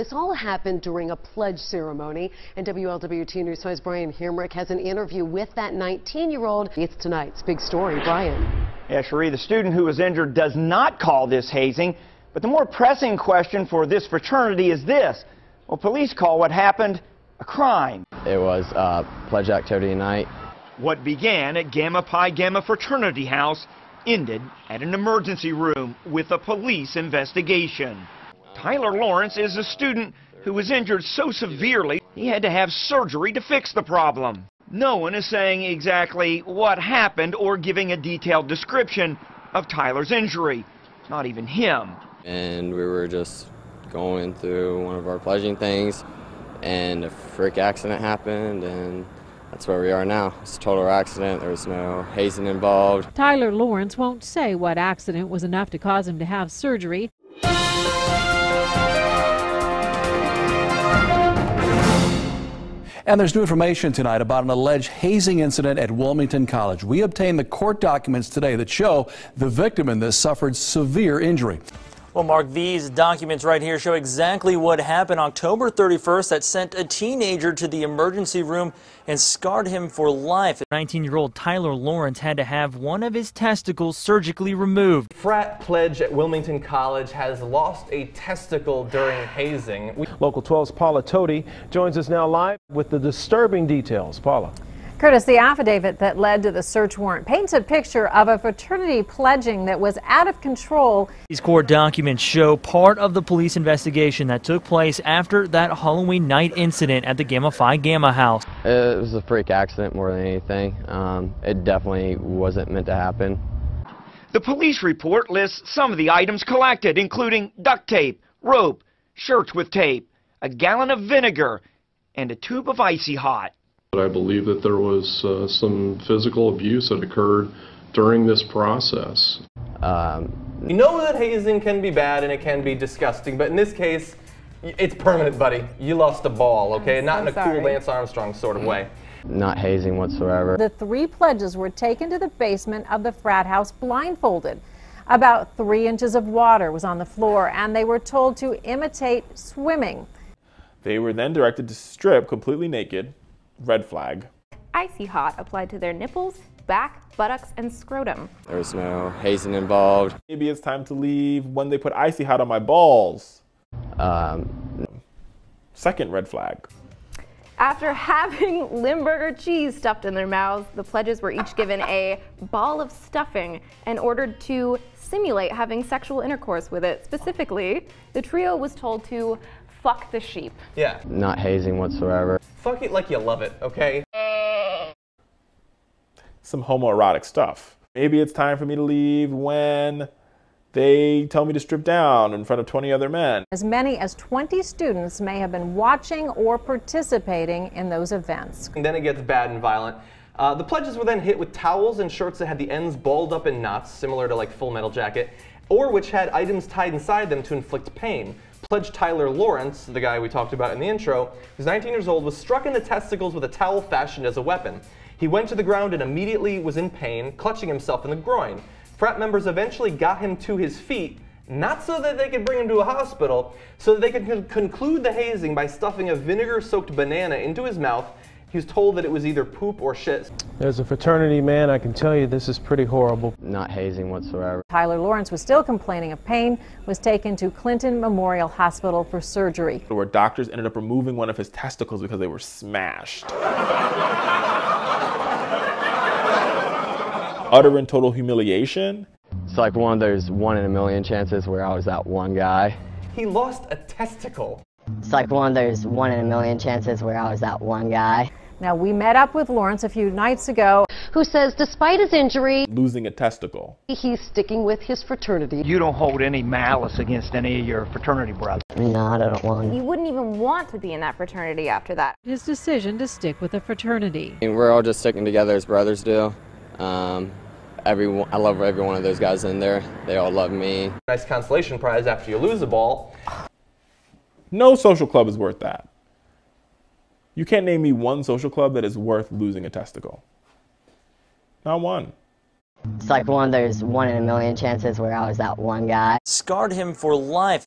This all happened during a pledge ceremony, and WLWT News 5's Brian Hamrick has an interview with that 19-year-old. It's tonight's big story. Brian. Yeah, Cherie, the student who was injured does not call this hazing, but the more pressing question for this fraternity is this. Well, police call what happened a crime. It was pledge activity night. What began at Gamma Pi Gamma Fraternity House ended at an emergency room with a police investigation. Tyler Lawrence is a student who was injured so severely he had to have surgery to fix the problem. No one is saying exactly what happened or giving a detailed description of Tyler's injury. Not even him. And we were just going through one of our pledging things, and a freak accident happened, and that's where we are now. It's a total accident. There was no hazing involved. Tyler Lawrence won't say what accident was enough to cause him to have surgery. And there's new information tonight about an alleged hazing incident at Wilmington College. We obtained the court documents today that show the victim in this suffered severe injury. Well, Mark, these documents right here show exactly what happened October 31st that sent a teenager to the emergency room and scarred him for life. 19-year-old Tyler Lawrence had to have one of his testicles surgically removed. Frat pledge at Wilmington College has lost a testicle during hazing. Local 12's Paula Toti joins us now live with the disturbing details. Paula. Curtis, the affidavit that led to the search warrant paints a picture of a fraternity pledging that was out of control. These court documents show part of the police investigation that took place after that Halloween night incident at the Gamma Phi Gamma house. It was a freak accident more than anything. It definitely wasn't meant to happen. The police report lists some of the items collected, including duct tape, rope, shirts with tape, a gallon of vinegar, and a tube of Icy Hot. I believe that there was some physical abuse that occurred during this process. You know that hazing can be bad and it can be disgusting, but in this case, it's permanent, buddy. You lost a ball, okay? Not in a cool Lance Armstrong sort of way. Not hazing whatsoever. The three pledges were taken to the basement of the frat house blindfolded. About 3 inches of water was on the floor, and they were told to imitate swimming. They were then directed to strip completely naked. Red flag. Icy Hot applied to their nipples, back, buttocks, and scrotum. There was no hazing involved. Maybe it's time to leave when they put Icy Hot on my balls. Second red flag. After having Limburger cheese stuffed in their mouths, the pledges were each given a ball of stuffing and ordered to simulate having sexual intercourse with it. Specifically, the trio was told to fuck the sheep. Yeah. Not hazing whatsoever. Fuck it like you love it, okay? Some homoerotic stuff. Maybe it's time for me to leave when they tell me to strip down in front of 20 other men. As many as 20 students may have been watching or participating in those events. And then it gets bad and violent. The pledges were then hit with towels and shirts that had the ends balled up in knots, similar to like Full Metal Jacket, or which had items tied inside them to inflict pain. Pledge Tyler Lawrence, the guy we talked about in the intro, who's 19 years old, was struck in the testicles with a towel fashioned as a weapon. He went to the ground and immediately was in pain, clutching himself in the groin. Frat members eventually got him to his feet, not so that they could bring him to a hospital, so that they could conclude the hazing by stuffing a vinegar-soaked banana into his mouth. He was told that it was either poop or shit. As a fraternity man, I can tell you this is pretty horrible. Not hazing whatsoever. Tyler Lawrence was still complaining of pain, was taken to Clinton Memorial Hospital for surgery. Where doctors ended up removing one of his testicles because they were smashed. Utter and total humiliation. It's like one of those 1 in a million chances where I was that one guy. He lost a testicle. It's like one of those 1 in a million chances where I was that one guy. Now, we met up with Lawrence a few nights ago, who says despite his injury, losing a testicle, he's sticking with his fraternity. You don't hold any malice against any of your fraternity brothers. No, I don't want. You wouldn't even want to be in that fraternity after that. His decision to stick with the fraternity. And we're all just sticking together as brothers do. I love every one of those guys in there. They all love me. Nice consolation prize after you lose a ball. No social club is worth that. You can't name me one social club that is worth losing a testicle. Not one. It's like one of those 1 in a million chances where I was that one guy. Scarred him for life.